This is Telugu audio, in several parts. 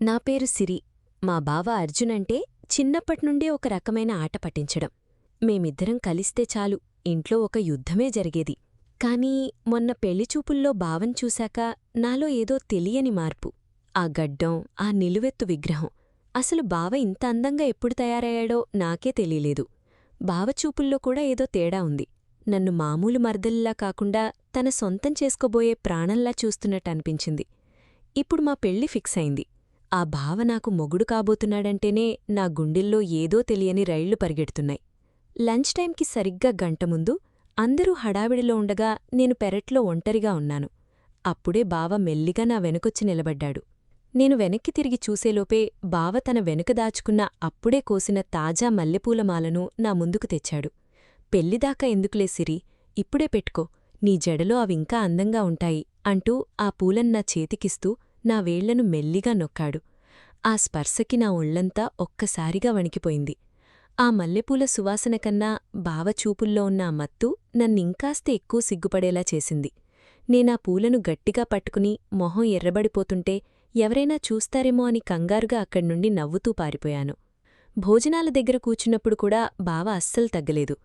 నా పేరు సిరి. మా బావ అర్జున్ అంటే చిన్నప్పట్నుండే ఒక రకమైన ఆట పట్టించడం. మేమిద్దరం కలిస్తే చాలు ఇంట్లో ఒక యుద్ధమే జరిగేది. కాని మొన్న పెళ్లిచూపుల్లో బావన్ చూశాక నాలో ఏదో తెలియని మార్పు. ఆ గడ్డం, ఆ నిలువెత్తు విగ్రహం. అసలు బావ ఇంత అందంగా ఎప్పుడు తయారయ్యాడో నాకే తెలీలేదు. బావచూపుల్లో కూడా ఏదో తేడా ఉంది. నన్ను మామూలు మర్దలిలా కాకుండా తన సొంతం చేసుకోబోయే ప్రాణంలా చూస్తున్నట్టనిపించింది. ఇప్పుడు మా పెళ్లి ఫిక్స్ అయింది. ఆ బావ నాకు మొగుడు కాబోతున్నాడంటేనే నా గుండెల్లో ఏదో తెలియని రైళ్లు పరిగెడుతున్నాయి. లంచ్ టైంకి సరిగ్గా గంట ముందు అందరూ హడావిడిలో ఉండగా నేను పెరట్లో ఒంటరిగా ఉన్నాను. అప్పుడే బావ మెల్లిగా నా వెనుకొచ్చి నిలబడ్డాడు. నేను వెనక్కి తిరిగి చూసేలోపే బావ తన వెనుక దాచుకున్న అప్పుడే కోసిన తాజా మల్లెపూలమాలను నా ముందుకు తెచ్చాడు. పెళ్లిదాకా ఎందుకులే సిరి, ఇప్పుడే పెట్టుకో, నీ జడలో అవింకా అందంగా ఉంటాయి అంటూ ఆ పూలన్నా చేతికిస్తూ నా వేళ్లను మెల్లిగా నొక్కాడు. ఆ స్పర్శకి నా ఒళ్లంతా ఒక్కసారిగా వణికిపోయింది. ఆ మల్లెపూల సువాసన కన్నా బావచూపుల్లో ఉన్న ఆ మత్తు నన్నింకాస్త ఎక్కువ సిగ్గుపడేలా చేసింది. నేనా పూలను గట్టిగా పట్టుకుని మొహం ఎర్రబడిపోతుంటే ఎవరైనా చూస్తారేమో అని కంగారుగా అక్కడ్నుండి నవ్వుతూ పారిపోయాను. భోజనాల దగ్గర కూచున్నప్పుడు కూడా బావ అస్సలు తగ్గలేదు.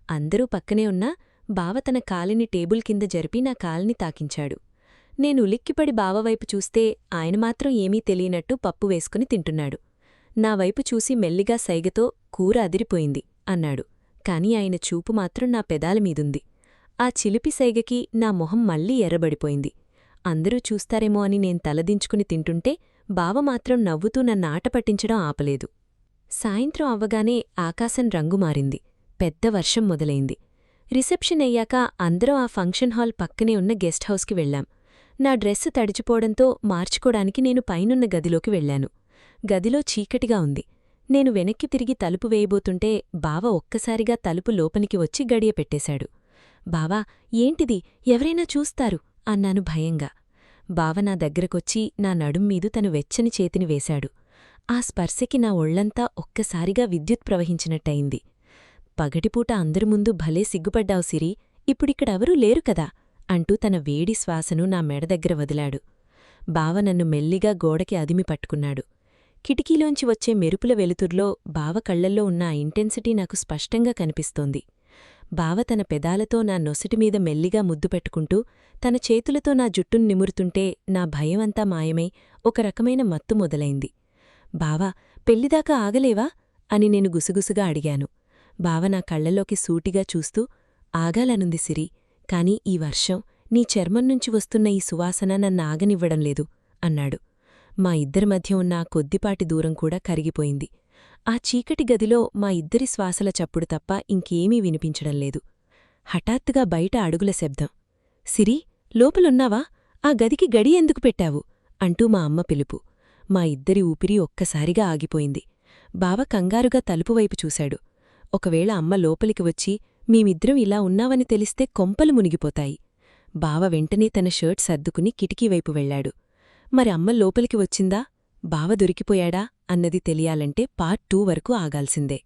అందరూ పక్కనే ఉన్నా బావ తన కాలిని టేబుల్ కింద జరిపి నా కాలిని తాకించాడు. నేను ఉలిక్కిపడి బావవైపు చూస్తే ఆయన మాత్రం ఏమీ తెలియనట్టు పప్పు వేసుకుని తింటున్నాడు. నా వైపు చూసి మెల్లిగా సైగతో కూర అదిరిపోయింది అన్నాడు. కాని ఆయన చూపు మాత్రం నా పెదాలమీదుంది. ఆ చిలిపి సైగకి నా మొహం మళ్లీ ఎర్రబడిపోయింది. అందరూ చూస్తారేమో అని నేను తలదించుకుని తింటుంటే బావ మాత్రం నవ్వుతూ నన్నాట పట్టించడం ఆపలేదు. సాయంత్రం అవ్వగానే ఆకాశం రంగు మారింది. పెద్ద వర్షం మొదలైంది. రిసెప్షన్ అయ్యాక అందరం ఆ ఫంక్షన్ హాల్ పక్కనే ఉన్న గెస్ట్ హౌస్కి వెళ్లాం. నా డ్రెస్సు తడిచిపోవడంతో మార్చుకోడానికి నేను పైనున్న గదిలోకి వెళ్లాను. గదిలో చీకటిగా ఉంది. నేను వెనక్కి తిరిగి తలుపు వేయబోతుంటే బావ ఒక్కసారిగా తలుపు లోపలికి వచ్చి గడియ పెట్టేశాడు. బావా, ఏంటిది, ఎవరైనా చూస్తారు అన్నాను భయంగా. బావ నా దగ్గరకొచ్చి నా నడుమ్మీదు తను వెచ్చని చేతిని వేశాడు. ఆ స్పర్శకి నా ఒళ్లంతా ఒక్కసారిగా విద్యుత్ ప్రవహించినట్టయింది. పగటిపూట అందరి ముందు భలే సిగ్గుపడ్డావు సిరి, ఇప్పుడిక్కడెవరూ లేరు కదా అంటూ తన వేడి శ్వాసను నా మెడ దగ్గర వదిలాడు. బావ నన్ను మెల్లిగా గోడకి అదిమి పట్టుకున్నాడు. కిటికీలోంచి వచ్చే మెరుపుల వెలుతుర్లో బావ కళ్లల్లో ఉన్న ఆ ఇంటెన్సిటీ నాకు స్పష్టంగా కనిపిస్తోంది. బావ తన పెదాలతో నా నొసటిమీద మెల్లిగా ముద్దు పెట్టుకుంటూ తన చేతులతో నా జుట్టును నిమురుతుంటే నా భయమంతా మాయమై ఒక రకమైన మత్తు మొదలైంది. బావా, పెళ్లిదాకా ఆగలేవా అని నేను గుసగుసగా అడిగాను. బావ నా కళ్లలోకి సూటిగా చూస్తూ, ఆగాలనుంది సిరి, కాని ఈ వర్షం, నీ చర్మం నుంచి వస్తున్న ఈ సువాసన నన్నాగనివ్వడంలేదు అన్నాడు. మా ఇద్దరి మధ్య ఉన్న ఆ కొద్దిపాటి దూరం కూడా కరిగిపోయింది. ఆ చీకటి గదిలో మా ఇద్దరి శ్వాసల చప్పుడు తప్ప ఇంకేమీ వినిపించడంలేదు. హఠాత్తుగా బయట అడుగుల శబ్దం. సిరి, లోపలున్నావా? ఆ గదికి గడి ఎందుకు పెట్టావు అంటూ మా అమ్మ పిలుపు. మా ఇద్దరి ఊపిరి ఒక్కసారిగా ఆగిపోయింది. బావ కంగారుగా తలుపువైపు చూశాడు. ఒకవేళ అమ్మ లోపలికి వచ్చి మేమిద్దరం ఇలా ఉన్నావని తెలిస్తే కొంపలు మునిగిపోతాయి. బావ వెంటనే తన షర్ట్ సర్దుకుని కిటికీవైపు వెళ్లాడు. మరి అమ్మ లోపలికి వచ్చిందా, బావ దొరికిపోయాడా అన్నది తెలియాలంటే పార్ట్ 2 వరకు ఆగాల్సిందే.